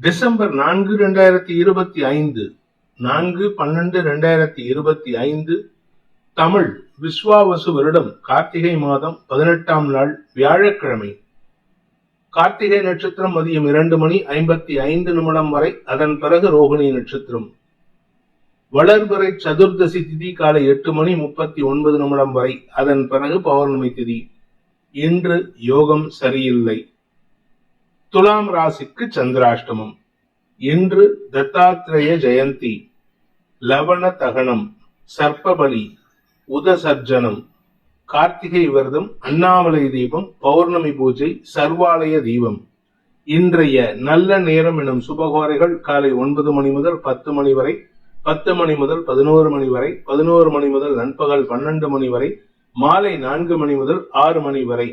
December 4, 2025 4/12/2025 Tamil Vishvavasu வருடம் கார்த்திகை மாதம் 18ஆம் நாள் வியாழக்கிழமை. கார்த்திகை நட்சத்திரம் மதியம் 2:55 வரை, அதன் பிறகு ரோகிணி நட்சத்திரம். வளர்பிறை சதுர்தசி திதி காலை 8:39 வரை, அதன் பிறகு பௌர்ணமி திதி. இன்று யோகம் சரியில்லை. துலாம் ராசிக்கு சந்திராஷ்டமம். இன்று தத்தாத்ரேய ஜெயந்தி, லவண தகனம், சர்ப்பபலி, உதசர்ஜனம், கார்த்திகை விரதம், அண்ணாமலை தீபம், பௌர்ணமி பூஜை, சர்வாலய தீபம். இன்றைய நல்ல நேரம் எனும் சுபகோரைகள் காலை 9 மணி முதல் 10 மணி வரை, 10 மணி முதல் 11 மணி வரை, 11 மணி முதல் நண்பகல் 12 மணி வரை, மாலை 4 மணி முதல் 6 மணி வரை.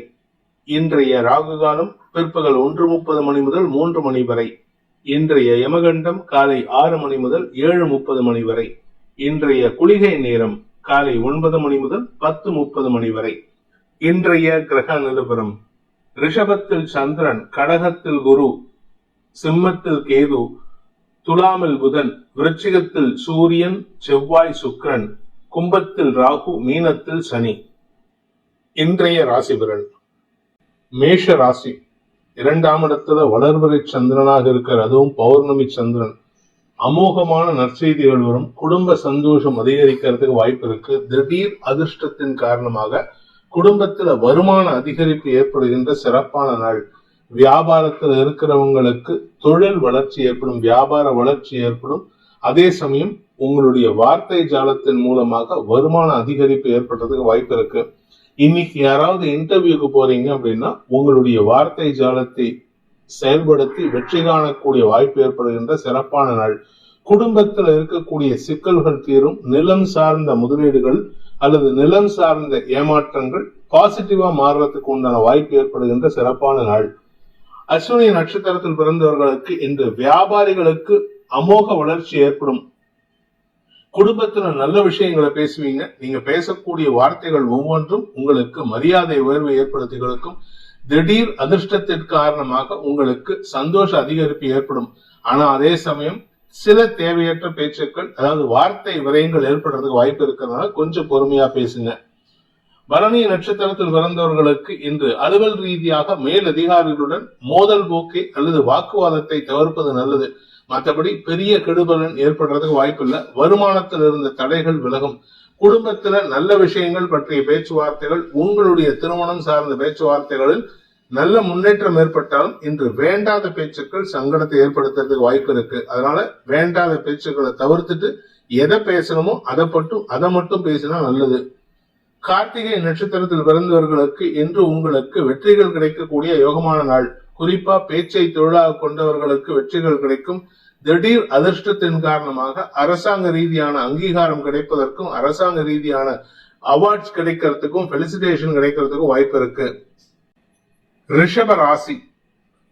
இன்றைய ராகு காலம் பிற்பகல் 1:30 மணி முதல் 3 மணி வரை. இன்றைய யமகண்டம் காலை 6 மணி முதல் 7:30 மணி வரை. இன்றைய குளிகை நேரம் காலை 9 மணி முதல் 10:30 மணி வரை. இன்றைய கிரக நிலவரம்: ரிஷபத்தில் சந்திரன், கடகத்தில் குரு, சிம்மத்தில் கேது, துலாமில் புதன், விருச்சிகத்தில் சூரியன், செவ்வாய், சுக்கிரன், கும்பத்தில் ராகு, மீனத்தில் சனி. இன்றைய ராசி பலன்: மேஷ ராசி. 2ஆம் இடத்துல வளர்பிறை சந்திரனாக இருக்கிற, அதுவும் பௌர்ணமி சந்திரன். அமோகமான நற்செய்திகள் வரும். குடும்ப சந்தோஷம் அதிகரிக்கிறதுக்கு வாய்ப்பு இருக்கு. திடீர் அதிர்ஷ்டத்தின் காரணமாக குடும்பத்துல வருமான அதிகரிப்பு ஏற்படுகின்ற சிறப்பான நாள். வியாபாரத்தில் இருக்கிறவங்களுக்கு தொழில் வளர்ச்சி ஏற்படும், வியாபார வளர்ச்சி ஏற்படும். அதே சமயம் உங்களுடைய வார்த்தை ஜாலத்தின் மூலமாக வருமான அதிகரிப்பு ஏற்படுறதுக்கு வாய்ப்பு இருக்கு. இன்னைக்கு யாராவது இன்டர்வியூக்கு போறீங்க அப்படின்னா உங்களுடைய வார்த்தை ஜாலத்தை செயல்படுத்தி வெற்றி காணக்கூடிய வாய்ப்பு ஏற்படுகின்ற சிறப்பான நாள். குடும்பத்தில் இருக்கக்கூடிய சிக்கல்கள் தீரும். நிலம் சார்ந்த முதலீடுகள் அல்லது நிலம் சார்ந்த ஏமாற்றங்கள் பாசிட்டிவா மாறுறதுக்கு உண்டான வாய்ப்பு ஏற்படுகின்ற சிறப்பான நாள். அஸ்வினி நட்சத்திரத்தில் பிறந்தவர்களுக்கு இன்று வியாபாரிகளுக்கு அமோக வளர்ச்சி ஏற்படும். குடும்பத்துல நல்ல விஷயங்களை பேசுவீங்க. நீங்க பேசக்கூடிய வார்த்தைகள் ஒவ்வொன்றும் உங்களுக்கு மரியாதை உயர்வை ஏற்படுத்தி கொடுக்கும். திடீர் அதிர்ஷ்டத்தின் காரணமாக உங்களுக்கு சந்தோஷ அதிகரிப்பு ஏற்படும். ஆனா அதே சமயம் சில தேவையற்ற பேச்சுக்கள், அதாவது வார்த்தை விரயங்கள் ஏற்படுறதுக்கு வாய்ப்பு இருக்கிறதுனால கொஞ்சம் பொறுமையா பேசுங்க. பரணி நட்சத்திரத்தில் பிறந்தவர்களுக்கு இன்று அலுவல் ரீதியாக மேல் அதிகாரிகளுடன் மோதல் போக்கை அல்லது வாக்குவாதத்தை தவிர்ப்பது நல்லது. மற்றபடி பெரிய கெடுபலன் ஏற்படுறதுக்கு வாய்ப்பு இல்லை. வருமானத்தில் இருந்த தடைகள் விலகும். குடும்பத்துல நல்ல விஷயங்கள் பற்றிய பேச்சுவார்த்தைகள், உங்களுடைய திருமணம் சார்ந்த பேச்சுவார்த்தைகளில் நல்ல முன்னேற்றம் ஏற்பட்டாலும் இன்று வேண்டாத பேச்சுக்கள் சங்கடத்தை ஏற்படுத்துறதுக்கு வாய்ப்பு இருக்கு. அதனால வேண்டாத பேச்சுக்களை தவிர்த்துட்டு எதை பேசணுமோ அதை மட்டும் பேசினா நல்லது. கார்த்திகை நட்சத்திரத்தில் பிறந்தவர்களுக்கு இன்று உங்களுக்கு வெற்றிகள் கிடைக்கக்கூடிய யோகமான நாள். குறிப்பா பேச்சை தொழிலாக கொண்டவர்களுக்கு வெற்றிகள் கிடைக்கும். திடீர் அதிர்ஷ்டத்தின் காரணமாக அரசாங்க ரீதியான அங்கீகாரம் கிடைப்பதற்கும், அரசாங்க ரீதியான அவார்ட்ஸ் கிடைக்கிறதுக்கும், பெலிசிடேஷன் கிடைக்கிறதுக்கும் வாய்ப்பு இருக்கு. ரிஷப ராசி.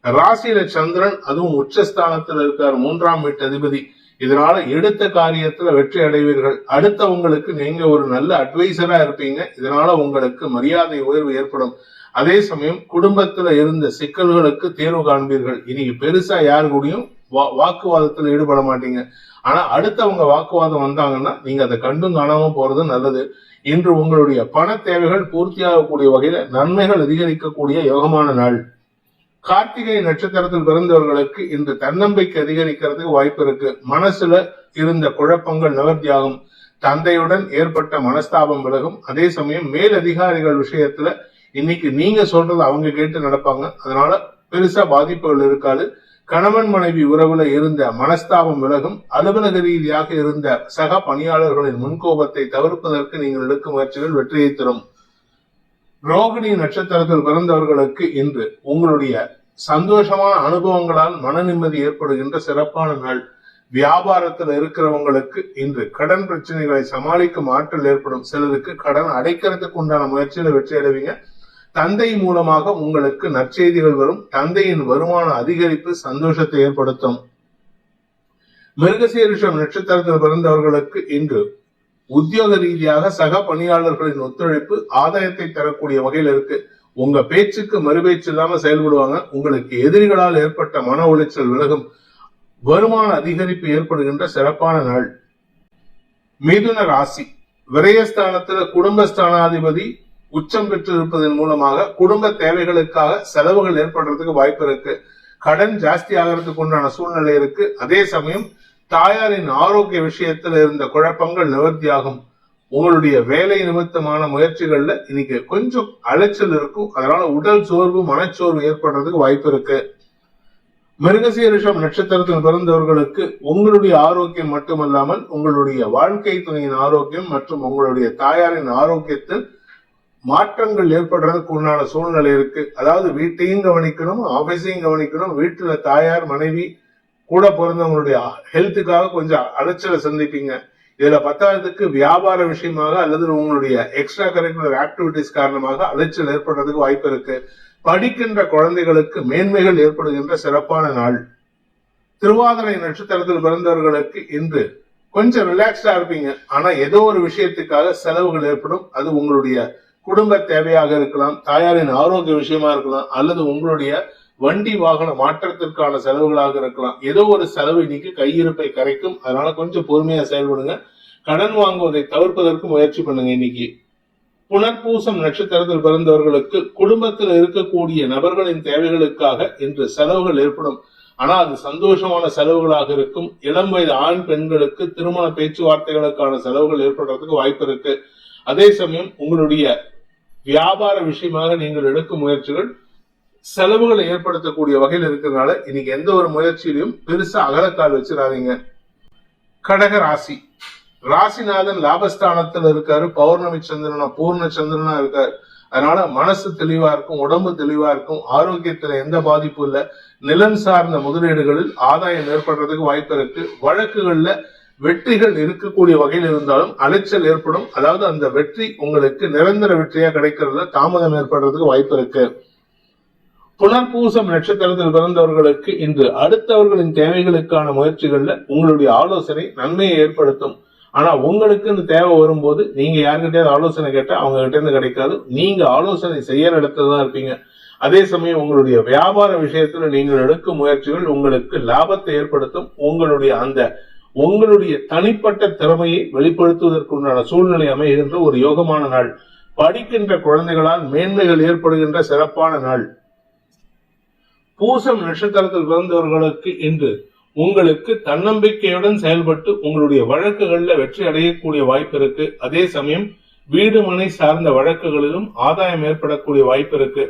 ராசியில சந்திரன், அதுவும் உச்சஸ்தானத்தில் இருக்கார், 3ஆம் வீட்டு அதிபதி. இதனால எடுத்த காரியத்துல வெற்றி அடைவீர்கள். அடுத்தவங்களுக்கு நீங்க ஒரு நல்ல அட்வைசரா இருப்பீங்க. இதனால உங்களுக்கு மரியாதை உயர்வு ஏற்படும். அதே சமயம் குடும்பத்துல இருந்த சிக்கல்களுக்கு தீர்வு காண்பீர்கள். இன்னைக்கு பெருசா யாரு கூடயும் வாக்குவாதத்துல ஈடுபட மாட்டீங்க. ஆனா அடுத்தவங்க வாக்குவாதம் வந்தாங்கன்னா நீங்க அதை கண்டும் காணாம போறது நல்லது. இன்று உங்களுடைய பண தேவைகள் பூர்த்தியாகக்கூடிய வகையில நன்மைகள் அதிகரிக்கக்கூடிய யோகமான நாள். கார்த்திகை நட்சத்திரத்தில் பிறந்தவர்களுக்கு இன்று தன்னம்பிக்கை அதிகரிக்கிறதுக்கு வாய்ப்பு இருக்கு. மனசுல இருந்த குழப்பங்கள் நிவர்த்தியாகும். தந்தையுடன் ஏற்பட்ட மனஸ்தாபம் விலகும். அதே சமயம் மேல் அதிகாரிகள் விஷயத்துல இன்னைக்கு நீங்க சொல்றது அவங்க கேட்டு நடப்பாங்க. அதனால பெருசா பாதிப்புகள் இருக்காது. கணவன் மனைவி உறவுல இருந்த மனஸ்தாபம் விலகும். அலுவலக ரீதியாக இருந்த சக பணியாளர்களின் முன்கோபத்தை தவிர்ப்பதற்கு நீங்கள் எடுக்கும் முயற்சிகள் வெற்றியை தரும். ரோகிணி நட்சத்திரத்தில் பிறந்தவர்களுக்கு இன்று உங்களுடைய சந்தோஷமான அனுபவங்களால் மன நிம்மதி ஏற்படுகின்ற சிறப்பான நாள். வியாபாரத்தில் இருக்கிறவங்களுக்கு இன்று கடன் பிரச்சனைகளை சமாளிக்கும் ஆற்றல் ஏற்படும். சிலருக்கு கடன் அடைக்கிறதுக்கு உண்டான முயற்சியில வெற்றி அடைவீங்க. தந்தை மூலமாக உங்களுக்கு நற்செய்திகள் வரும். தந்தையின் வருமான அதிகரிப்பு சந்தோஷத்தை ஏற்படுத்தும். மிருகசீரிஷம் நட்சத்திரத்தில் பிறந்தவர்களுக்கு இன்று உத்தியோக ரீதியாக சக பணியாளர்களின் ஒத்துழைப்பு ஆதாயத்தை தரக்கூடிய வகையில் இருக்கு. உங்க பேச்சுக்கு மறுபேச்சு இல்லாம செயல்படுவாங்க. உங்களுக்கு எதிரிகளால் ஏற்பட்ட மன உளைச்சல் விலகும். வருமான அதிகரிப்பு ஏற்படுகின்ற சிறப்பான நாள். மிதுன ராசி, விரயஸ்தானத்துல குடும்பஸ்தானாதிபதி உச்சம் பெற்று இருப்பதன் மூலமாக குடும்ப தேவைகளுக்காக செலவுகள் ஏற்படுறதுக்கு வாய்ப்பு இருக்கு. கடன் ஜாஸ்தி ஆகிறதுக்கு உண்டான சூழ்நிலை இருக்கு. அதே சமயம் தாயாரின் ஆரோக்கிய விஷயத்துல இருந்த குழப்பங்கள் நிவர்த்தியாகும். உங்களுடைய வேலை நிமித்தமான முயற்சிகள்ல இன்னைக்கு கொஞ்சம் அலைச்சல் இருக்கும். அதனால உடல் சோர்வு, மனச்சோர்வு ஏற்படுறதுக்கு வாய்ப்பு இருக்கு. மிருகசீரிஷம் நட்சத்திரத்தில் பிறந்தவர்களுக்கு உங்களுடைய ஆரோக்கியம் மட்டுமல்லாமல் உங்களுடைய வாழ்க்கை துணையின் ஆரோக்கியம் மற்றும் உங்களுடைய தாயாரின் ஆரோக்கியத்தில் மாற்றங்கள் ஏற்படுறதுக்கு உண்டான சூழ்நிலை இருக்கு. அதாவது வீட்டையும் கவனிக்கணும், ஆபீஸையும் கவனிக்கணும். வீட்டுல தாயார், மனைவி, கூட பிறந்தவங்களுடைய ஹெல்த்துக்காக கொஞ்சம் அலைச்சலை சந்திப்பீங்க. இதுல 10க்கு வியாபார விஷயமாக அல்லது உங்களுடைய எக்ஸ்ட்ரா கரிக்குலர் ஆக்டிவிட்டிஸ் காரணமாக அலைச்சல் ஏற்படுறதுக்கு வாய்ப்பு இருக்கு. படிக்கின்ற குழந்தைகளுக்கு மேன்மைகள் ஏற்படுகின்ற சிறப்பான நாள். திருவாதிரை நட்சத்திரத்தில் பிறந்தவர்களுக்கு இன்று கொஞ்சம் ரிலாக்ஸ்டா இருப்பீங்க. ஆனா ஏதோ ஒரு விஷயத்துக்காக செலவுகள் ஏற்படும். அது உங்களுடைய குடும்ப தேவையாக இருக்கலாம், தாயாரின் ஆரோக்கிய விஷயமா இருக்கலாம், அல்லது உங்களுடைய வண்டி வாகன மாற்றத்திற்கான செலவுகளாக இருக்கலாம். ஏதோ ஒரு செலவு இன்னைக்கு கையிருப்பை கரைக்கும். அதனால கொஞ்சம் பொறுமையா செயல்படுங்க. கடன் வாங்குவதை தவிர்ப்பதற்கு முயற்சி பண்ணுங்க. இன்னைக்கு புனர்பூசம் நட்சத்திரத்தில் பிறந்தவர்களுக்கு குடும்பத்தில் இருக்கக்கூடிய நபர்களின் தேவைகளுக்காக இன்று செலவுகள் ஏற்படும். ஆனா அது சந்தோஷமான செலவுகளாக இருக்கும். இளம் வயது ஆண் பெண்களுக்கு திருமண பேச்சுவார்த்தைகளுக்கான செலவுகள் ஏற்படுறதுக்கு வாய்ப்பு இருக்கு. அதே சமயம் உங்களுடைய வியாபார விஷயமாக நீங்கள் எடுக்கும் முயற்சிகள் செலவுகளை ஏற்படுத்தக்கூடிய வகையில் இருக்கிறதுனால இன்னைக்கு எந்த ஒரு முயற்சியிலையும் பெருசா அகலக்கால் வச்சிடாதீங்க. கடக ராசி, ராசிநாதன் லாபஸ்தானத்துல இருக்காரு. பௌர்ணமி சந்திரனா, பூர்ண சந்திரனா இருக்காரு. அதனால மனசு தெளிவா இருக்கும், உடம்பு தெளிவா இருக்கும், ஆரோக்கியத்துல எந்த பாதிப்பும் இல்ல. நிலம் சார்ந்த முதலீடுகளில் ஆதாயம் ஏற்படுறதுக்கு வாய்ப்பு இருக்கு. வழக்குகள்ல வெற்றிகள் இருக்கக்கூடிய வகையில் இருந்தாலும் அலைச்சல் ஏற்படும். அதாவது அந்த வெற்றி உங்களுக்கு நிரந்தர வெற்றியா கிடைக்கிறதுல தாமதம் ஏற்படுறதுக்கு வாய்ப்பு இருக்கு. புனர்பூசம் நட்சத்திரத்தில் பிறந்தவர்களுக்கு இன்று அடுத்தவர்களின் தேவைகளுக்கான முயற்சிகள்ல உங்களுடைய ஆலோசனை நன்மையை ஏற்படுத்தும். ஆனா உங்களுக்கு இந்த தேவை வரும்போது நீங்க யாருக்கிட்டயாவது ஆலோசனை கேட்டா அவங்க கிட்ட இருந்து கிடைக்காது. நீங்க ஆலோசனை செய்யற இடத்துலதான் இருப்பீங்க. அதே சமயம் உங்களுடைய வியாபார விஷயத்துல நீங்கள் எடுக்கும் முயற்சிகள் உங்களுக்கு லாபத்தை ஏற்படுத்தும். உங்களுடைய தனிப்பட்ட திறமையை வெளிப்படுத்துவதற்குண்டான சூழ்நிலை அமைகின்ற ஒரு யோகமான நாள். படிக்கின்ற குழந்தைகளால் மேன்மைகள் ஏற்படுகின்ற சிறப்பான நாள். பூசம் நட்சத்திரத்தில் பிறந்தவர்களுக்கு இன்று உங்களுக்கு தன்னம்பிக்கையுடன் செயல்பட்டு உங்களுடைய வழக்குகள்ல வெற்றி அடையக்கூடிய வாய்ப்பு இருக்கு. அதே சமயம் வீடு மனை சார்ந்த வழக்குகளிலும் ஆதாயம் ஏற்படக்கூடிய வாய்ப்பு இருக்கு.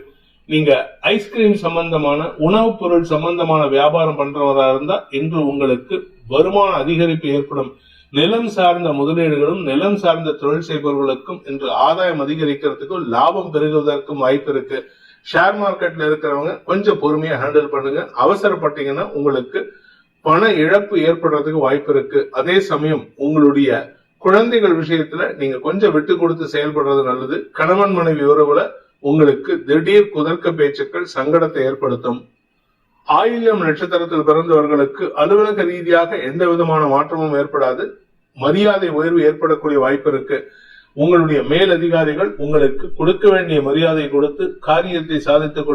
நீங்க ஐஸ்கிரீம் சம்பந்தமான உணவுப் பொருள் சம்பந்தமான வியாபாரம் பண்றவராக இருந்தா இன்று உங்களுக்கு வருமான அதிகரிப்பு ஏற்படும். நிலம் சார்ந்த முதலீடுகளும் நிலம் சார்ந்த தொழில் செய்பவர்களுக்கும் இன்று ஆதாயம் அதிகரிக்கிறதுக்கும் லாபம் பெருகுவதற்கும் வாய்ப்பு இருக்கு. ஷேர் மார்க்கெட்ல இருக்கிறவங்க கொஞ்சம் பொறுமையா ஹேண்டில் பண்ணுங்க. அவசரப்பட்டீங்கன்னா உங்களுக்கு பண இழப்பு ஏற்படுறதுக்கு வாய்ப்பு இருக்கு. அதே சமயம் உங்களுடைய குழந்தைகள் விஷயத்துல நீங்க கொஞ்சம் விட்டு கொடுத்து செயல்படுறது நல்லது. கணவன் மனைவி உறவுல உங்களுக்கு திடீர் குதர்க்க பேச்சுக்கள் சங்கடத்தை ஏற்படுத்தும். ஆயில்யம் நட்சத்திரத்தில் பிறந்தவர்களுக்கு அலுவலக ரீதியாக எந்த விதமான மாற்றமும் ஏற்படாது. மரியாதை உயர்வு ஏற்படக்கூடிய வாய்ப்பு இருக்கு. உங்களுடைய மேல் அதிகாரிகள் உங்களுக்கு கொடுக்க வேண்டிய மரியாதை கொடுத்து காரியத்தை சாதித்துக்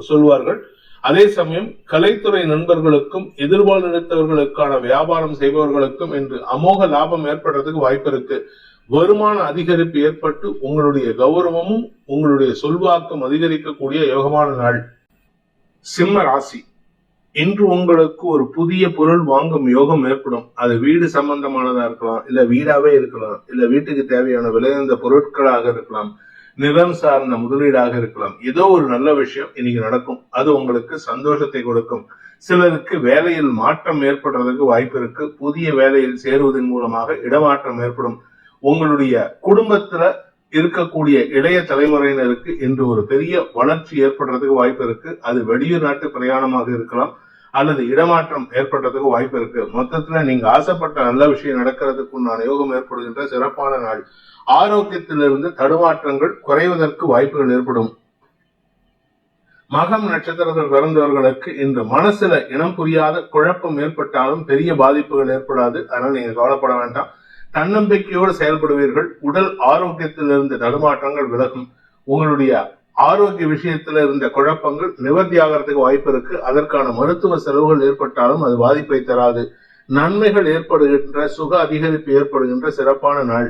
சொல்வார்கள். அதே சமயம் கலைத்துறை நண்பர்களுக்கும் எதிர்பார்த்தவர்களுக்கான வியாபாரம் செய்பவர்களுக்கும் இன்று அமோக லாபம் ஏற்படுறதுக்கு வாய்ப்பு இருக்கு. வருமான அதிகரிப்பு ஏற்பட்டு உங்களுடைய கௌரவமும் உங்களுடைய சொல்வாக்கும் அதிகரிக்கக்கூடிய யோகமான நாள். சிம்ம ராசி, இன்று உங்களுக்கு ஒரு புதிய பொருள் வாங்கும் யோகம் ஏற்படும். அது வீடு சம்பந்தமானதா இருக்கலாம், இல்ல வீடாவே இருக்கலாம், இல்ல வீட்டுக்கு தேவையான விலையுந்த பொருட்களாக இருக்கலாம், நிலம் சார்ந்த முதலீடாக இருக்கலாம். ஏதோ ஒரு நல்ல விஷயம் இன்னைக்கு நடக்கும். அது உங்களுக்கு சந்தோஷத்தை கொடுக்கும். சிலருக்கு வேலையில் மாற்றம் ஏற்படுறதுக்கு வாய்ப்பு இருக்கு. புதிய வேலையில் சேருவதன் மூலமாக இடமாற்றம் ஏற்படும். உங்களுடைய குடும்பத்துல இருக்கக்கூடிய இளைய தலைமுறையினருக்கு இன்று ஒரு பெரிய வளர்ச்சி ஏற்படுறதுக்கு வாய்ப்பு இருக்கு. அது வெளிநாட்டு பிரயாணமாக இருக்கலாம் அல்லது இடமாற்றம் ஏற்படுறதுக்கு வாய்ப்பு இருக்கு. மொத்தத்துல நீங்க ஆசைப்பட்ட நல்ல விஷயம் நடக்கிறதுக்கு உண்டான யோகம் ஏற்படுகின்ற சிறப்பான நாள். ஆரோக்கியத்திலிருந்து தடுமாற்றங்கள் குறைவதற்கு வாய்ப்புகள் ஏற்படும். மகம் நட்சத்திரத்தில் பிறந்தவர்களுக்கு இன்று மனசுல இனம் புரியாத குழப்பம் ஏற்பட்டாலும் பெரிய பாதிப்புகள் ஏற்படாது. அதனால நீங்க கவலைப்பட வேண்டாம். தன்னம்பிக்கையோடு செயல்படுவீர்கள். உடல் ஆரோக்கியத்திலிருந்து தடுமாற்றங்கள் விலகும். உங்களுடைய ஆரோக்கிய விஷயத்துல இருந்த குழப்பங்கள் நிவர்த்தி ஆகிறதுக்கு வாய்ப்பு இருக்கு. அதற்கான மருத்துவ செலவுகள் ஏற்பட்டாலும் அது பாதிப்பை தராது. நன்மைகள் ஏற்படுகின்ற, சுக அதிகரிப்பு ஏற்படுகின்ற சிறப்பான நாள்.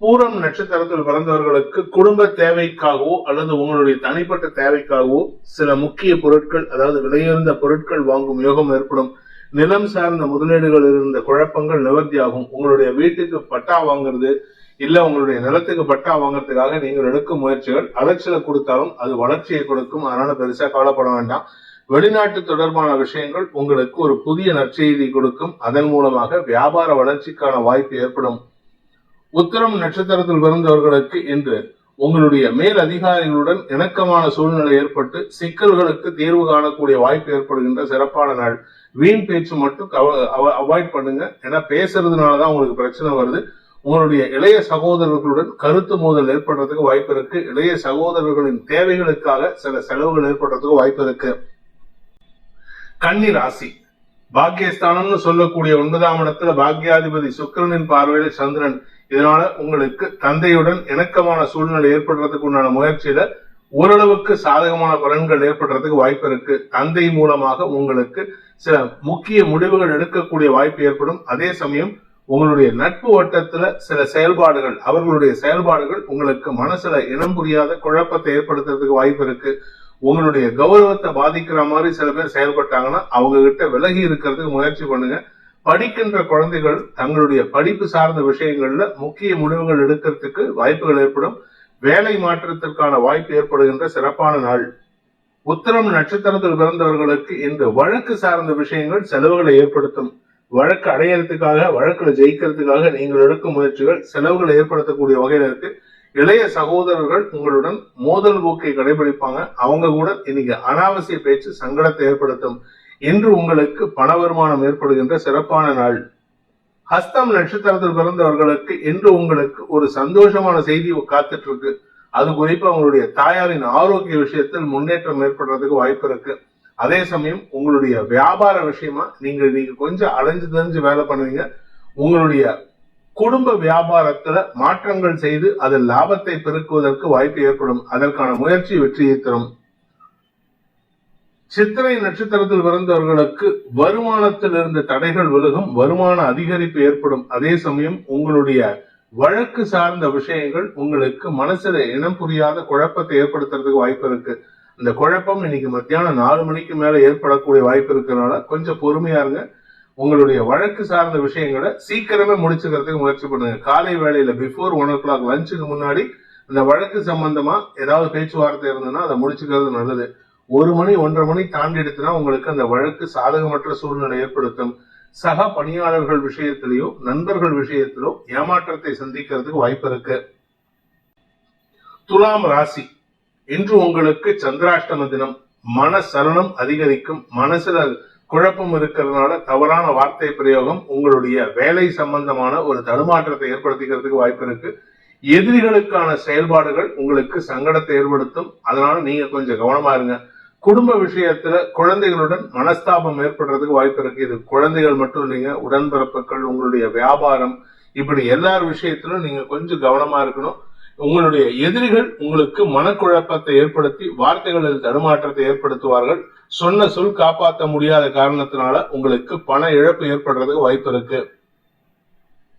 பூரம் நட்சத்திரத்தில் பிறந்தவர்களுக்கு குடும்ப தேவைக்காகவோ அல்லது உங்களுடைய தனிப்பட்ட தேவைக்காகவோ சில முக்கிய பொருட்கள், அதாவது விலையுயர்ந்த பொருட்கள் வாங்கும் யோகம் ஏற்படும். நிலம் சார்ந்த முதலீடுகள் இருந்த குழப்பங்கள் நிவர்த்தியாகும். உங்களுடைய வீட்டுக்கு பட்டா வாங்குறது இல்ல உங்களுடைய நிலத்துக்கு பட்டா வாங்கறதுக்காக நீங்கள் எடுக்கும் முயற்சிகள் அலைச்சலை கொடுத்தாலும் அது வளர்ச்சியை கொடுக்கும். அதனால பெருசா கவலைப்பட வேண்டாம். வெளிநாட்டு தொடர்பான விஷயங்கள் உங்களுக்கு ஒரு புதிய நற்செய்தி கொடுக்கும். அதன் மூலமாக வியாபார வளர்ச்சிக்கான வாய்ப்பு ஏற்படும். உத்திரம் நட்சத்திரத்தில் பிறந்தவர்களுக்கு இன்று உங்களுடைய மேல் அதிகாரிகளுடன் இணக்கமான சூழ்நிலை ஏற்பட்டு சிக்கல்களுக்கு தீர்வு காணக்கூடிய வாய்ப்பு ஏற்படுகின்ற சிறப்பான நாள். வீண் பேச்சு மட்டும் அவாய்ட் பண்ணுங்க. ஏன்னா பேசுறதுனாலதான் உங்களுக்கு பிரச்சனை வருது. உங்களுடைய இளைய சகோதரர்களுடன் கருத்து மோதல் ஏற்படுறதுக்கு வாய்ப்பு இருக்கு. இளைய சகோதரர்களின் தேவைகளுக்காக சில செலவுகள் ஏற்படுறதுக்கு வாய்ப்பு இருக்கு. கன்னி ராசி பாக்கியஸ்தானம்னு சொல்லக்கூடிய 9ஆம் இடத்துல பாக்கியாதிபதி சுக்கிரனின் பார்வையில சந்திரன். இதனால உங்களுக்கு தந்தையுடன் இணக்கமான சூழ்நிலை ஏற்படுறதுக்கு உண்டான முயற்சியில ஓரளவுக்கு சாதகமான பலன்கள் ஏற்படுறதுக்கு வாய்ப்பு இருக்கு. தந்தை மூலமாக உங்களுக்கு சில முக்கிய முடிவுகள் எடுக்கக்கூடிய வாய்ப்பு ஏற்படும். அதே சமயம் உங்களுடைய நட்பு வட்டத்துல சில செயல்பாடுகள், அவர்களுடைய செயல்பாடுகள் உங்களுக்கு மனசுல இனம் புரியாத குழப்பத்தை ஏற்படுத்துறதுக்கு வாய்ப்பு இருக்கு. உங்களுடைய கௌரவத்தை பாதிக்கிற மாதிரி சில பேர் செயல்பட்டாங்கன்னா அவங்க கிட்ட விலகி இருக்கிறதுக்கு முயற்சி பண்ணுங்க. படிக்கின்ற குழந்தைகள் தங்களுடைய படிப்பு சார்ந்த விஷயங்கள்ல முக்கிய முடிவுகள் எடுக்கிறதுக்கு வாய்ப்புகள் ஏற்படும். வேலை மாற்றத்திற்கான வாய்ப்பு ஏற்படுகின்ற சிறப்பான நாள். உத்திரம் நட்சத்திரத்தில் பிறந்தவர்களுக்கு இன்று வழக்கு சார்ந்த விஷயங்கள் செலவுகளை ஏற்படுத்தும். வழக்கு அடையறதுக்காக, வழக்குல ஜெயிக்கிறதுக்காக நீங்கள் எடுக்கும் முயற்சிகள் செலவுகளை ஏற்படுத்தக்கூடிய வகையில இருக்கு. இளைய சகோதரர்கள் உங்களுடன் மோதல் போக்கை கடைபிடிப்பாங்க. அவங்க கூட இன்னைக்கு அனாவசிய பேச்சு சங்கடத்தை ஏற்படுத்தும். இன்று உங்களுக்கு பண வருமானம் ஏற்படுகின்ற சிறப்பான நாள். ஹஸ்தம் நட்சத்திரத்தில் பிறந்தவர்களுக்கு இன்று உங்களுக்கு ஒரு சந்தோஷமான செய்தி காத்துட்டு இருக்கு. அது குறிப்பா உங்களுடைய தாயாரின் ஆரோக்கிய விஷயத்தில் முன்னேற்றம் ஏற்படுறதுக்கு வாய்ப்பு இருக்கு. அதே சமயம் உங்களுடைய வியாபார விஷயமா நீங்க கொஞ்சம் அலைஞ்சு தெரிஞ்சு வேலை பண்ணுவீங்க. உங்களுடைய குடும்ப வியாபாரத்துல மாற்றங்கள் செய்து அதில் லாபத்தை பெருக்குவதற்கு வாய்ப்பு ஏற்படும். அதற்கான முயற்சி வெற்றியை தரும். சித்திரை நட்சத்திரத்தில் பிறந்தவர்களுக்கு வருமானத்தில் இருந்த தடைகள் விலகும். வருமான அதிகரிப்பு ஏற்படும். அதே சமயம் உங்களுடைய வழக்கு சார்ந்த விஷயங்கள் உங்களுக்கு மனசுல இனம் புரியாத குழப்பத்தை ஏற்படுத்துறதுக்கு வாய்ப்பு இருக்கு. இந்த குழப்பம் இன்னைக்கு மத்தியானம் 4 மணிக்கு மேல ஏற்படக்கூடிய வாய்ப்பு இருக்கிறதுனால கொஞ்சம் பொறுமையா இருங்க. உங்களுடைய வழக்கு சார்ந்த விஷயங்களை சீக்கிரமே முடிச்சுக்கிறதுக்கு முயற்சி பண்ணுங்க. காலை வேளையில பிஃபோர் 1 o'clock லஞ்சுக்கு முன்னாடி இந்த வழக்கு சம்பந்தமா ஏதாவது பேச்சுவார்த்தை இருந்ததுன்னா அதை முடிச்சுக்கிறது நல்லது. 1 மணி 1:30 மணி தாண்டி எடுத்துனா உங்களுக்கு அந்த வழக்கு சாதகமற்ற சூழ்நிலை ஏற்படுத்தும். சக பணியாளர்கள் விஷயத்திலேயோ நண்பர்கள் விஷயத்திலோ ஏமாற்றத்தை சந்திக்கிறதுக்கு வாய்ப்பு இருக்கு. துலாம் ராசி இன்று உங்களுக்கு சந்திராஷ்டம தினம். மன சலனம் அதிகரிக்கும். மனசுல குழப்பம் இருக்கிறதுனால தவறான வார்த்தை பிரயோகம் உங்களுடைய வேலை சம்பந்தமான ஒரு தடுமாற்றத்தை ஏற்படுத்திக்கிறதுக்கு வாய்ப்பு இருக்கு. எதிரிகளுக்கான செயல்பாடுகள் உங்களுக்கு சங்கடத்தை ஏற்படுத்தும். அதனால நீங்க கொஞ்சம் கவனமா இருங்க. குடும்ப விஷயத்துல குழந்தைகளுடன் மனஸ்தாபம் ஏற்படுறதுக்கு வாய்ப்பு இருக்கு. இது குழந்தைகள் மட்டும் இல்லைங்க, உடன்பிறப்புகள், உங்களுடைய வியாபாரம், இப்படி எல்லார் விஷயத்திலும் நீங்க கொஞ்சம் கவனமா இருக்கணும். உங்களுடைய எதிரிகள் உங்களுக்கு மனக்குழப்பத்தை ஏற்படுத்தி வார்த்தைகளில் தடுமாற்றத்தை ஏற்படுத்துவார்கள். சொன்ன சொல் காப்பாற்ற முடியாத காரணத்தினால உங்களுக்கு பண இழப்பு ஏற்படுறதுக்கு வாய்ப்பு இருக்கு.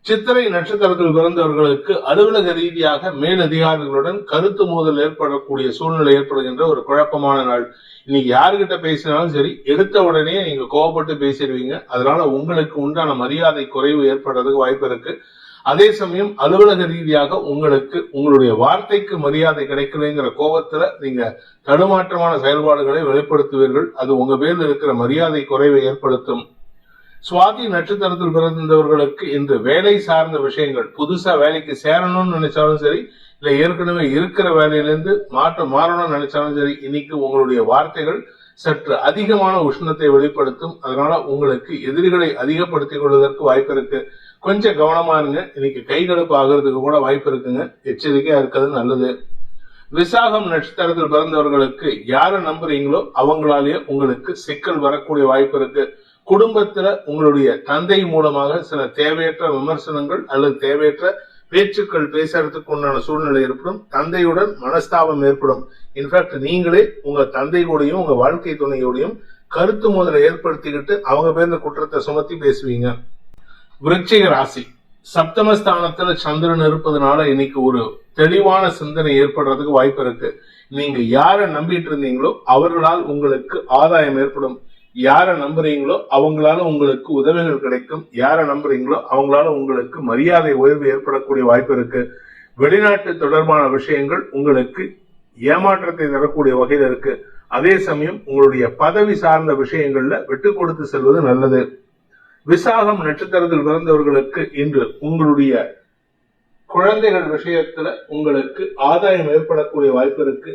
சித்திரை நட்சத்திரத்தில் பிறந்தவர்களுக்கு அலுவலக ரீதியாக மேலதிகாரிகளுடன் கருத்து மோதல் ஏற்படக்கூடிய சூழ்நிலை ஏற்படுகின்ற ஒரு குழப்பமான நாள். இன்னைக்கு யாருகிட்ட பேசினாலும் சரி, எடுத்த உடனே நீங்க கோவப்பட்டு பேசிடுவீங்க. அதனால உங்களுக்கு உண்டான மரியாதை குறைவு ஏற்படுறதுக்கு வாய்ப்பு இருக்கு. அதே சமயம் அலுவலக ரீதியாக உங்களுக்கு உங்களுடைய வார்த்தைக்கு மரியாதை கிடைக்கலைங்கிற கோபத்துல நீங்க தடுமாற்றமான செயல்பாடுகளை வெளிப்படுத்துவீர்கள். அது உங்க பேர்ல இருக்கிற மரியாதை குறைவை ஏற்படுத்தும். சுவாதி நட்சத்திரத்தில் பிறந்தவர்களுக்கு இன்று வேலை சார்ந்த விஷயங்கள், புதுசா வேலைக்கு சேரணும்னு நினைச்சாலும் சரி, இல்ல ஏற்கனவே இருக்கிற வேலையிலிருந்து மாறணும்னு நினைச்சாலும் சரி, இன்னைக்கு உங்களுடைய வார்த்தைகள் சற்று அதிகமான உஷ்ணத்தை வெளிப்படுத்தும். அதனால உங்களுக்கு எதிரிகளை அதிகப்படுத்திக் கொள்வதற்கு வாய்ப்பு இருக்கு. கொஞ்சம் கவனமா இருங்க. இன்னைக்கு கைகலப்பு ஆகிறதுக்கு கூட வாய்ப்பு இருக்குங்க. எச்சரிக்கையா இருக்கிறது நல்லது. விசாகம் நட்சத்திரத்தில் பிறந்தவர்களுக்கு யாரை நம்புறீங்களோ அவங்களாலேயே உங்களுக்கு சிக்கல் வரக்கூடிய வாய்ப்பு இருக்கு. குடும்பத்துல உங்களுடைய தந்தை மூலமாக சில தேவையற்ற விமர்சனங்கள் அல்லது தேவையற்ற பேச்சுக்கள் பேசுறதுக்கு உண்டான சூழ்நிலை ஏற்படும். தந்தையுடன் மனஸ்தாபம் ஏற்படும். இன்ஃபேக்ட் நீங்களே உங்க தந்தை கூடயும் உங்க வாழ்க்கை துணையோடையும் கருத்து மோதலை ஏற்படுத்திக்கிட்டு அவங்க பேர்ல குற்றத்தை சுமத்தி பேசுவீங்க. விருச்சிக ராசி, சப்தமஸ்தானத்துல சந்திரன் இருப்பதனால இன்னைக்கு ஒரு தெளிவான சிந்தனை ஏற்படுறதுக்கு வாய்ப்பு இருக்கு. நீங்க யாரை நம்பிட்டு இருந்தீங்களோ அவர்களால் உங்களுக்கு ஆதாயம் ஏற்படும். யாரை நம்புறீங்களோ அவங்களால உங்களுக்கு உதவிகள் கிடைக்கும். யாரை நம்புறீங்களோ அவங்களால உங்களுக்கு மரியாதை உயர்வு ஏற்படக்கூடிய வாய்ப்பு இருக்கு. வெளிநாட்டு தொடர்பான விஷயங்கள் உங்களுக்கு ஏமாற்றத்தை தரக்கூடிய வகையில் இருக்கு. அதே சமயம் உங்களுடைய பதவி சார்ந்த விஷயங்கள்ல விட்டு கொடுத்து செல்வது நல்லது. விசாகம் நட்சத்திரத்தில் பிறந்தவர்களுக்கு இன்று உங்களுடைய குழந்தைகள் விஷயத்துல உங்களுக்கு ஆதாயம் ஏற்படக்கூடிய வாய்ப்பு இருக்கு.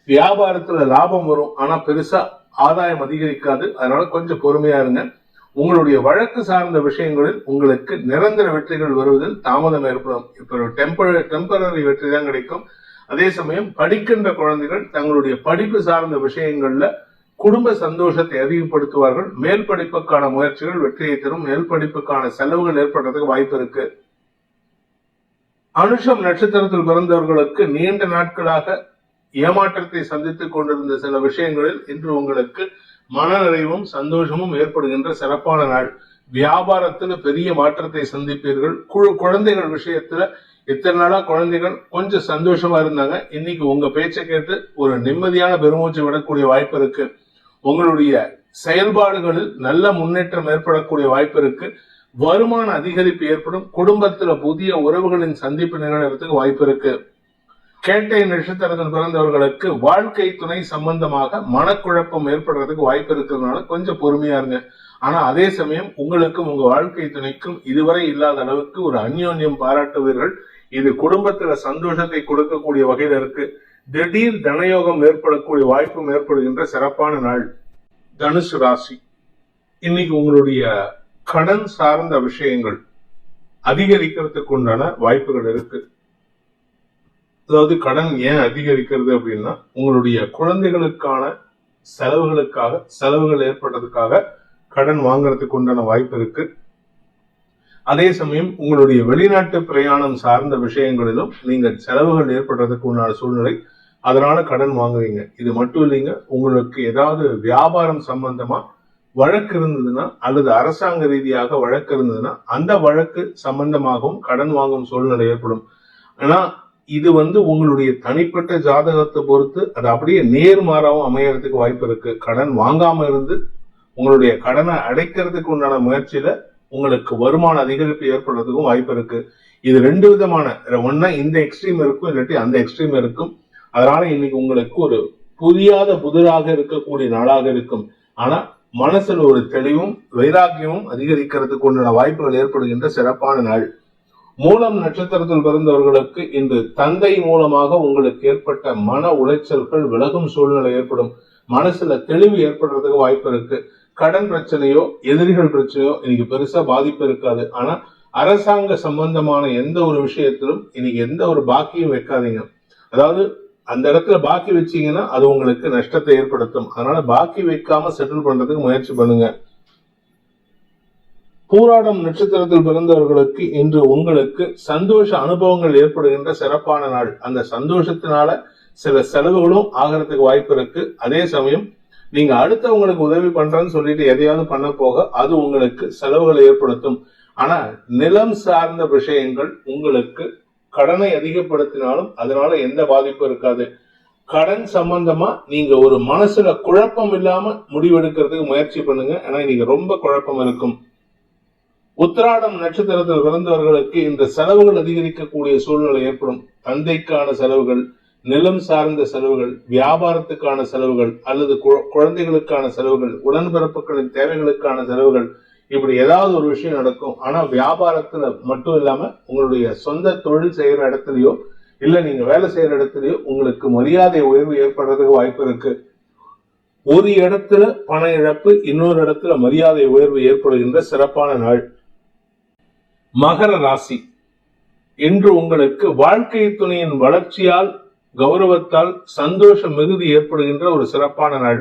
வியாபாரத்துல லாபம் வரும், ஆனா பெருசா ஆதாயம் அதிகரிக்காது. அதனால கொஞ்சம் பொறுமையா இருங்க. உங்களுடைய வழக்கு சார்ந்த விஷயங்களில் உங்களுக்கு நிரந்தர வெற்றிகள் வருவதில் தாமதம் ஏற்படும். இப்ப டெம்பரரி வெற்றி தான் கிடைக்கும். அதே சமயம் படிக்கின்ற குழந்தைகள் தங்களுடைய படிப்பு சார்ந்த விஷயங்கள்ல குடும்ப சந்தோஷத்தை அதிகப்படுத்துவார்கள். மேல் படிப்புக்கான முயற்சிகள் வெற்றியை தரும். மேல் படிப்புக்கான செலவுகள் ஏற்படுறதுக்கு வாய்ப்பு இருக்கு. அனுஷம் நட்சத்திரத்தில் பிறந்தவர்களுக்கு நீண்ட நாட்களாக ஏமாற்றத்தை சந்தித்துக் கொண்டிருந்த சில விஷயங்களில் இன்று உங்களுக்கு மனநிறைவும் சந்தோஷமும் ஏற்படுகின்ற சிறப்பான நாள். வியாபாரத்துல பெரிய மாற்றத்தை சந்திப்பீர்கள். குழந்தைகள் விஷயத்துல இத்தனை நாளா குழந்தைகள் கொஞ்சம் சந்தோஷமா இருந்தாங்க. இன்னைக்கு உங்க பேச்சை கேட்டு ஒரு நிம்மதியான பெருமூச்சு விடக்கூடிய வாய்ப்பு இருக்கு. உங்களுடைய செயல்பாடுகளில் நல்ல முன்னேற்றம் ஏற்படக்கூடிய வாய்ப்பு இருக்கு. வருமான அதிகரிப்பு ஏற்படும். குடும்பத்துல புதிய உறவுகளின் சந்திப்பு நிகழ்றதுக்கு வாய்ப்பு இருக்கு. கேட்டை நட்சத்திரத்தில் பிறந்தவர்களுக்கு வாழ்க்கை துணை சம்பந்தமாக மனக்குழப்பம் ஏற்படுறதுக்கு வாய்ப்பு இருக்கிறதுனால கொஞ்சம் பொறுமையா இருங்க. ஆனா அதே சமயம் உங்களுக்கும் உங்க வாழ்க்கை துணைக்கும் இதுவரை இல்லாத அளவுக்கு ஒரு அந்யோன்யம் பாராட்டுவீர்கள். இது குடும்பத்துல சந்தோஷத்தை கொடுக்கக்கூடிய வகையில இருக்கு. திடீர் தனயோகம் ஏற்படக்கூடிய வாய்ப்பும் ஏற்படுகின்ற சிறப்பான நாள். தனுசு ராசி, இன்னைக்கு உங்களுடைய கடன் சார்ந்த விஷயங்கள் அதிகரிக்கிறதுக்கு உண்டான வாய்ப்புகள் இருக்கு. அதாவது கடன் ஏன் அதிகரிக்கிறது அப்படின்னா உங்களுடைய குழந்தைகளுக்கான செலவுகள் ஏற்படுறதுக்காக கடன் வாங்குறதுக்கு உண்டான வாய்ப்பு இருக்கு. அதே சமயம் உங்களுடைய வெளிநாட்டு பிரயாணம் சார்ந்த விஷயங்களிலும் நீங்கள் செலவுகள் ஏற்படுறதுக்கு உண்டான சூழ்நிலை, அதனால கடன் வாங்குவீங்க. இது மட்டும் இல்லைங்க, உங்களுக்கு ஏதாவது வியாபாரம் சம்பந்தமா வழக்கு இருந்ததுன்னா அல்லது அரசாங்க ரீதியாக வழக்கு இருந்ததுன்னா அந்த வழக்கு சம்பந்தமாகவும் கடன் வாங்கும் சூழ்நிலை ஏற்படும். ஆனா இது உங்களுடைய தனிப்பட்ட ஜாதகத்தை பொறுத்து அது அப்படியே நேர்மாறாவும் அமையறதுக்கு வாய்ப்பு இருக்கு. கடன் வாங்காம இருந்து உங்களுடைய கடனை அடைக்கிறதுக்கு உண்டான முயற்சியில உங்களுக்கு வருமான அதிகரிப்பு ஏற்படுறதுக்கும் வாய்ப்பு இருக்கு. இது ரெண்டு விதமான, ஒன்னா இந்த எக்ஸ்ட்ரீம் இருக்கும், இல்லாட்டி அந்த எக்ஸ்ட்ரீம் இருக்கும். அதனால இன்னைக்கு உங்களுக்கு ஒரு புரியாத புதிராக இருக்கக்கூடிய நாளாக இருக்கும். ஆனா மனசுல ஒரு தெளிவும் வைராக்கியமும் அதிகரிக்கிறதுக்கு உண்டான வாய்ப்புகள் ஏற்படுகின்ற சிறப்பான நாள். மூலம் நட்சத்திரத்தில் பிறந்தவர்களுக்கு இன்று தந்தை மூலமாக உங்களுக்கு ஏற்பட்ட மன உளைச்சல்கள் விலகும் சூழ்நிலை ஏற்படும். மனசுல தெளிவு ஏற்படுறதுக்கு வாய்ப்பு இருக்கு. கடன் பிரச்சனையோ எதிரிகள் பிரச்சனையோ இன்னைக்கு பெருசா பாதிப்பு இருக்காது. ஆனா அரசாங்க சம்பந்தமான எந்த ஒரு விஷயத்திலும் இன்னைக்கு எந்த ஒரு பாக்கியும் வைக்காதீங்க. அதாவது அந்த இடத்துல பாக்கி வச்சீங்கன்னா அது உங்களுக்கு நஷ்டத்தை ஏற்படுத்தும். அதனால பாக்கி வைக்காம செட்டில் பண்றதுக்கு முயற்சி பண்ணுங்க. பூராடம் நட்சத்திரத்தில் பிறந்தவர்களுக்கு இன்று உங்களுக்கு சந்தோஷ அனுபவங்கள் ஏற்படுகின்ற சிறப்பான நாள். அந்த சந்தோஷத்தினால சில செலவுகளும் ஆகிறதுக்கு வாய்ப்பு இருக்கு. அதே சமயம் நீங்க அடுத்தவங்களுக்கு உதவி பண்றேன்னு சொல்லிட்டு எதையாவது பண்ண போக அது உங்களுக்கு செலவுகளை ஏற்படுத்தும். ஆனா நிலம் சார்ந்த விஷயங்கள் உங்களுக்கு கடனை அதிகப்படுத்தினாலும் அதனால எந்த பாதிப்பும் இருக்காது. கடன் சம்பந்தமா நீங்க ஒரு மனசுல குழப்பம் இல்லாம முடிவெடுக்கிறதுக்கு முயற்சி பண்ணுங்க. ஏன்னா நீங்க ரொம்ப குழப்பம் இருக்கும். உத்திராடம் நட்சத்திரத்தில் பிறந்தவர்களுக்கு இந்த செலவுகள் அதிகரிக்கக்கூடிய சூழ்நிலை ஏற்படும். தந்தைக்கான செலவுகள், நிலம் சார்ந்த செலவுகள், வியாபாரத்துக்கான செலவுகள் அல்லது குழந்தைகளுக்கான செலவுகள், உடன்பிறப்புகளின் தேவைகளுக்கான செலவுகள், இப்படி ஏதாவது ஒரு விஷயம் நடக்கும். ஆனா வியாபாரத்துல மட்டும் இல்லாம உங்களுடைய சொந்த தொழில் செய்யற இடத்துலயோ இல்ல நீங்க வேலை செய்யற இடத்துலயோ உங்களுக்கு மரியாதை உயர்வு ஏற்படுறதுக்கு வாய்ப்பு இருக்கு. ஒரு இடத்துல பண இழப்பு, இன்னொரு இடத்துல மரியாதை உயர்வு ஏற்படுகின்ற சிறப்பான நாள். மகர ராசி, இன்று உங்களுக்கு வாழ்க்கை துணையின் வளர்ச்சியால் கௌரவத்தால் சந்தோஷ மிகுதி ஏற்படுகின்ற ஒரு சிறப்பான நாள்.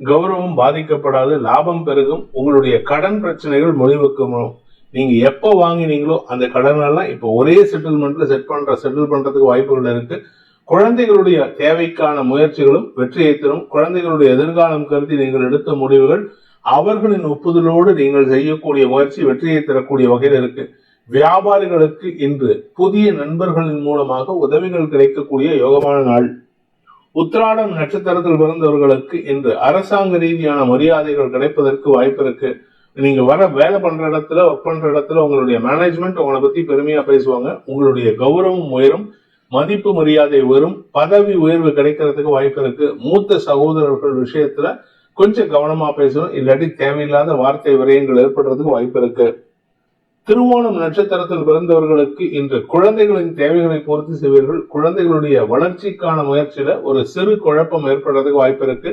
கௌரவம் பாதிக்கப்படாது, லாபம் பெருகும். உங்களுடைய கடன் பிரச்சனைகள் முடிவுக்கு வரும். நீங்க எப்ப வாங்கினீங்களோ அந்த கடனெல்லாம் இப்ப ஒரே செட்டில் பண்றதுக்கு வாய்ப்புகள் இருக்கு. குழந்தைகளுடைய தேவைக்கான முயற்சிகளும் வெற்றியை தரும். குழந்தைகளுடைய எதிர்காலம் கருதி நீங்கள் எடுத்த முடிவுகள், அவர்களின் ஒப்புதலோடு நீங்கள் செய்யக்கூடிய முயற்சி வெற்றியை தரக்கூடிய வகையில் இருக்கு. வியாபாரிகளுக்கு இன்று புதிய நண்பர்களின் மூலமாக உதவிகள் கிடைக்கக்கூடிய யோகமான நாள். உத்திராடம் நட்சத்திரத்தில் பிறந்தவர்களுக்கு இன்று அரசாங்க ரீதியான மரியாதைகள் கிடைப்பதற்கு வாய்ப்பு இருக்கு. நீங்க வேலை பண்ற இடத்துல, ஒர்க் பண்ற இடத்துல உங்களுடைய மேனேஜ்மெண்ட் உங்களை பத்தி பெருமையா பேசுவாங்க. உங்களுடைய கௌரவம் உயரும், மதிப்பு மரியாதை உயரும், பதவி உயர்வு கிடைக்கிறதுக்கு வாய்ப்பு இருக்கு. மூத்த சகோதரர்கள் விஷயத்துல கொஞ்சம் கவனமா பேசணும், இல்லாட்டி தேவையில்லாத வார்த்தை விரயங்கள் ஏற்படுறதுக்கு வாய்ப்பு இருக்கு. திருவோணம் நட்சத்திரத்தில் பிறந்தவர்களுக்கு இன்று குழந்தைகளின் தேவைகளை பூர்த்தி செய்வீர்கள். குழந்தைகளுடைய வளர்ச்சிக்கான முயற்சியில ஒரு சிறு குழப்பம் ஏற்படுறதுக்கு வாய்ப்பு இருக்கு.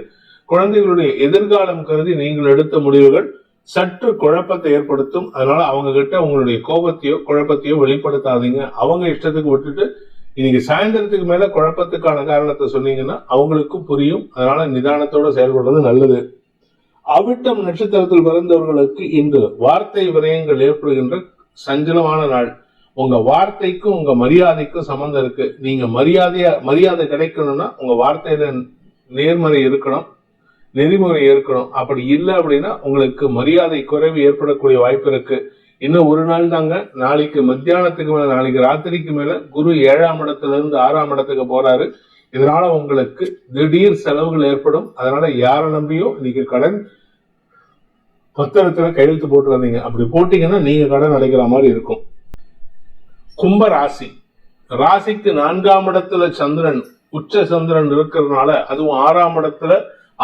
குழந்தைகளுடைய எதிர்காலம் கருதி நீங்கள் எடுத்த முடிவுகள் சற்று குழப்பத்தை ஏற்படுத்தும். அதனால அவங்க கிட்ட உங்களுடைய கோபத்தையோ குழப்பத்தையோ வெளிப்படுத்தாதீங்க. அவங்க இஷ்டத்துக்கு விட்டுட்டு இன்னைக்கு சாயந்தரத்துக்கு மேல குழப்பத்துக்கான காரணத்தை சொன்னீங்கன்னா அவங்களுக்கும் புரியும். அதனால நிதானத்தோட செயல்படுறது நல்லது. அவிட்டம் நட்சத்திரத்தில் பிறந்தவர்களுக்கு இன்று வார்த்தை விரயங்கள் ஏற்படுகின்ற சஞ்சலமான நாள். உங்க வார்த்தைக்கும் உங்க மரியாதைக்கும் சம்பந்தம் இருக்கு. நீங்க மரியாதை கிடைக்கணும்னா உங்க வார்த்தையில நேர்மறை இருக்கணும், நெறிமுறை இருக்கணும். அப்படி இல்லை அப்படின்னா உங்களுக்கு மரியாதை குறைவு ஏற்படக்கூடிய வாய்ப்பு இருக்கு. இன்னும் ஒரு நாள் தாங்க. நாளைக்கு மத்தியானத்துக்கு மேல, நாளைக்கு ராத்திரிக்கு மேல குரு 7ஆம் இடத்துல இருந்து 6ஆம் இடத்துக்கு போறாரு. இதனால உங்களுக்கு திடீர் செலவுகள் ஏற்படும். அதனால யாரை நம்பியும் இன்னைக்கு கடன் பத்திரத்துல கையெழுத்து போட்டுறாதீங்க. அப்படி போட்டீங்கன்னா நீங்க கடன் அடைக்கிற மாதிரி இருக்கும். கும்ப ராசி, ராசிக்கு 4ஆம் இடத்துல சந்திரன், உச்ச சந்திரன் இருக்கிறதுனால, அதுவும் 6ஆம் இடத்துல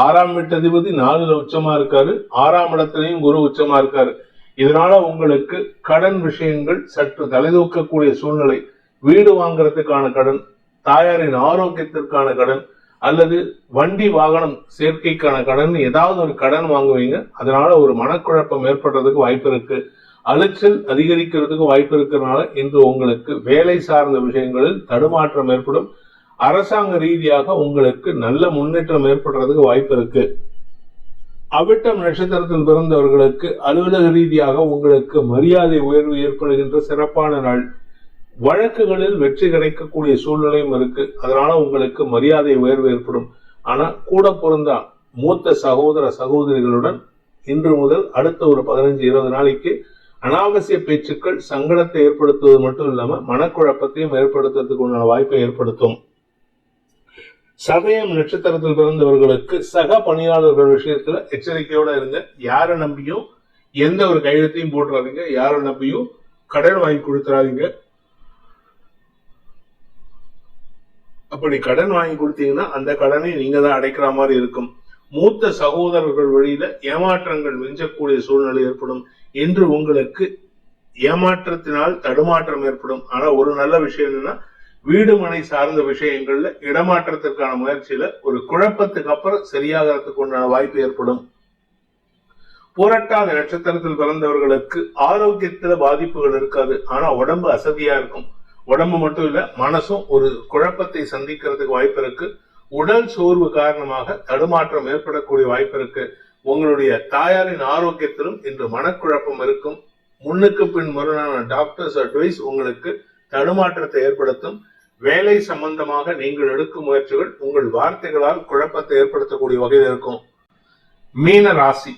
6ஆம் வீட்டதிபதி 4ல உச்சமா இருக்காரு, 6ஆம் இடத்துலயும் குரு உச்சமா இருக்காரு. இதனால உங்களுக்கு கடன் விஷயங்கள் சற்று தலைதூக்கக்கூடிய சூழ்நிலை. வீடு வாங்குறதுக்கான கடன், தாயாரின் ஆரோக்கியத்திற்கான கடன், அல்லது வண்டி வாகனம் சேர்க்கைக்கான கடன், ஏதாவது ஒரு கடன் வாங்குவீங்க. அதனால ஒரு மனக்குழப்பம் ஏற்படுறதுக்கு வாய்ப்பு இருக்கு. அலைச்சல் அதிகரிக்கிறதுக்கு வாய்ப்பு இருக்கிறதுனால இன்று உங்களுக்கு வேலை சார்ந்த விஷயங்களில் தடுமாற்றம் ஏற்படும். அரசாங்க ரீதியாக உங்களுக்கு நல்ல முன்னேற்றம் ஏற்படுறதுக்கு வாய்ப்பு இருக்கு. அவிட்டம் நட்சத்திரத்தில் பிறந்தவர்களுக்கு அலுவலக ரீதியாக உங்களுக்கு மரியாதை உயர்வு ஏற்படுகின்ற சிறப்பான நாள். வழக்குகளில் வெற்றி கிடைக்கக்கூடிய சூழ்நிலையும் இருக்கு. அதனால உங்களுக்கு மரியாதை உயர்வு ஏற்படும். ஆனா கூட பிறந்தா மூத்த சகோதர சகோதரிகளுடன் இன்று முதல் அடுத்த ஒரு 15-20 நாளைக்கு அனாவசிய பேச்சுக்கள் சங்கடத்தை ஏற்படுத்துவது மட்டும் இல்லாம மனக்குழப்பத்தையும் ஏற்படுத்துறதுக்கு உண்டான வாய்ப்பை ஏற்படுத்தும். சதயம் நட்சத்திரத்தில் பிறந்தவர்களுக்கு சக பணியாளர்கள் விஷயத்துல எச்சரிக்கையோட இருங்க. யாரை நம்பியும் எந்த ஒரு கையெழுத்தையும் போட்டுறாதீங்க. யாரை நம்பியும் கடன் வாங்கி கொடுத்துறாதீங்க. அப்படி கடன் வாங்கி கொடுத்தீங்கன்னா அந்த கடனை நீங்க தான் அடைக்கிற மாதிரி இருக்கும். மூத்த சகோதரர்கள் வழியில ஏமாற்றங்கள் மிஞ்சக்கூடிய சூழ்நிலை ஏற்படும். இன்று உங்களுக்கு ஏமாற்றத்தினால் தடுமாற்றம் ஏற்படும். ஆனா ஒரு நல்ல விஷயம் என்னன்னா, வீடு மனை சார்ந்த விஷயங்கள்ல இடமாற்றத்திற்கான முயற்சியில ஒரு குழப்பத்துக்கு அப்புறம் சரியாகிறதுக்கு உண்டான வாய்ப்பு ஏற்படும். புரட்டாதி நட்சத்திரத்தில் பிறந்தவர்களுக்கு ஆரோக்கியத்துல பாதிப்புகள் இருக்காது. ஆனா உடம்பு அசதியா இருக்கும். உடம்பு மட்டும் இல்ல, மனசும் ஒரு குழப்பத்தை சந்திக்கிறதுக்கு வாய்ப்பு இருக்கு. உடல் சோர்வு காரணமாக தடுமாற்றம் ஏற்படக்கூடிய வாய்ப்பு இருக்கு. உங்களுடைய தாயாரின் ஆரோக்கியத்திலும் இன்று மனக்குழப்பம் இருக்கும். முன்னுக்கு பின் முரணான டாக்டர்ஸ் அட்வைஸ் உங்களுக்கு தடுமாற்றத்தை ஏற்படுத்தும். வேலை சம்பந்தமாக நீங்கள் எடுக்கும் முயற்சிகள் உங்கள் வார்த்தைகளால் குழப்பத்தை ஏற்படுத்தக்கூடிய வகையில் இருக்கும். மீன ராசி,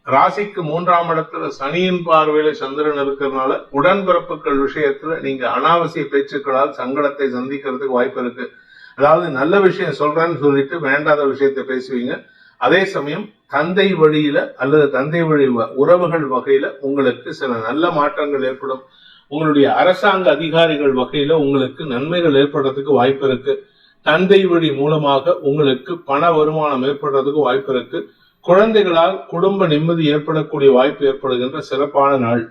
ராசிக்கு 3ஆம் இடத்துல சனியின் பார்வையில சந்திரன் இருக்கிறதுனால உடன்பிறப்புகள் விஷயத்துல நீங்க அனாவசிய பேச்சுக்களால் சங்கடத்தை சந்திக்கிறதுக்கு வாய்ப்பு இருக்கு. அதாவது நல்ல விஷயம் சொல்றேன்னு சொல்லிட்டு வேண்டாத விஷயத்தை பேசுவீங்க. அதே சமயம் தந்தை வழியில அல்லது தந்தை வழி உறவுகள் வகையில உங்களுக்கு சில நல்ல மாற்றங்கள் ஏற்படும். உங்களுடைய அரசாங்க அதிகாரிகள் வகையில உங்களுக்கு நன்மைகள் ஏற்படுறதுக்கு வாய்ப்பு இருக்கு. தந்தை வழி மூலமாக உங்களுக்கு பண வருமானம் ஏற்படுறதுக்கு வாய்ப்பு இருக்கு. குழந்தைகளால் குடும்ப நிம்மதி ஏற்படக்கூடிய வாய்ப்பு ஏற்படுகின்ற சிறப்பான நாள்.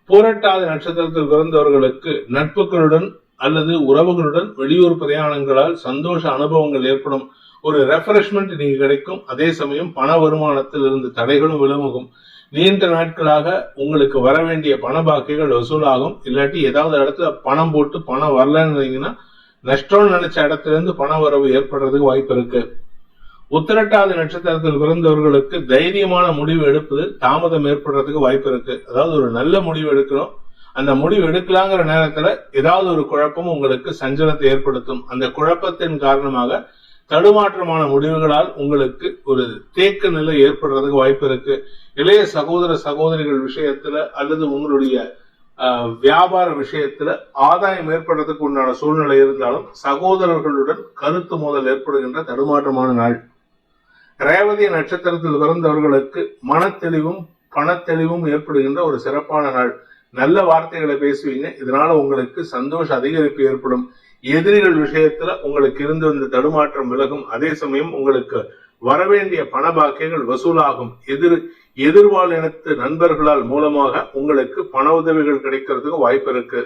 புரட்டாதி நட்சத்திரத்தில் பிறந்தவர்களுக்கு நட்புகளுடன் அல்லது உறவுகளுடன் வெளியூர் பிரயாணங்களால் சந்தோஷ அனுபவங்கள் ஏற்படும். ஒரு ரெஃப்ரெஷ்மெண்ட் நீங்க கிடைக்கும். அதே சமயம் பண வருமானத்தில் இருந்து தடைகளும் விலகும். நீண்ட நாட்களாக உங்களுக்கு வர வேண்டிய பண பாக்கிகள் வசூலாகும். இல்லாட்டி ஏதாவது இடத்துல பணம் போட்டு பணம் வரலன்னு நஷ்டம்னு நினைச்ச இடத்துல இருந்து பண வரவு ஏற்படுறதுக்கு வாய்ப்பு இருக்கு. உத்திரட்டாதி நட்சத்திரத்தில் பிறந்தவர்களுக்கு தைரியமான முடிவு எடுப்பது தாமதம் ஏற்படுறதுக்கு வாய்ப்பு இருக்கு. அதாவது ஒரு நல்ல முடிவு எடுக்கணும், அந்த முடிவு எடுக்கலாங்கிற நேரத்துல ஏதாவது ஒரு குழப்பம் உங்களுக்கு சஞ்சலத்தை ஏற்படுத்தும். அந்த குழப்பத்தின் காரணமாக தடுமாற்றமான முடிவுகளால் உங்களுக்கு ஒரு தேக்க நிலை ஏற்படுறதுக்கு வாய்ப்பு இருக்கு. இளைய சகோதர சகோதரிகள் விஷயத்துல அல்லது உங்களுடைய வியாபார விஷயத்துல ஆதாயம் ஏற்படுறதுக்கு உண்டான சூழ்நிலை இருந்தாலும் சகோதரர்களுடன் கருத்து மோதல் ஏற்படுகின்ற தடுமாற்றமான நாள். ரேவதி நட்சத்திரத்தில் பிறந்தவர்களுக்கு மனத்தெளிவும் பணத்தெளிவும் ஏற்படுகின்ற ஒரு சிறப்பான நாள். நல்ல வார்த்தைகளை பேசுவீங்க, இதனால உங்களுக்கு சந்தோஷ அதிகரிப்பு ஏற்படும். எதிரிகள் விஷயத்துல உங்களுக்கு இருந்து வந்த தடுமாற்றம் விலகும். அதே சமயம் உங்களுக்கு வரவேண்டிய பண பாக்கியங்கள் வசூலாகும். எதிர்வாழ் இனத்து நண்பர்களால் மூலமாக உங்களுக்கு பண உதவிகள் கிடைக்கிறதுக்கு வாய்ப்பு இருக்கு.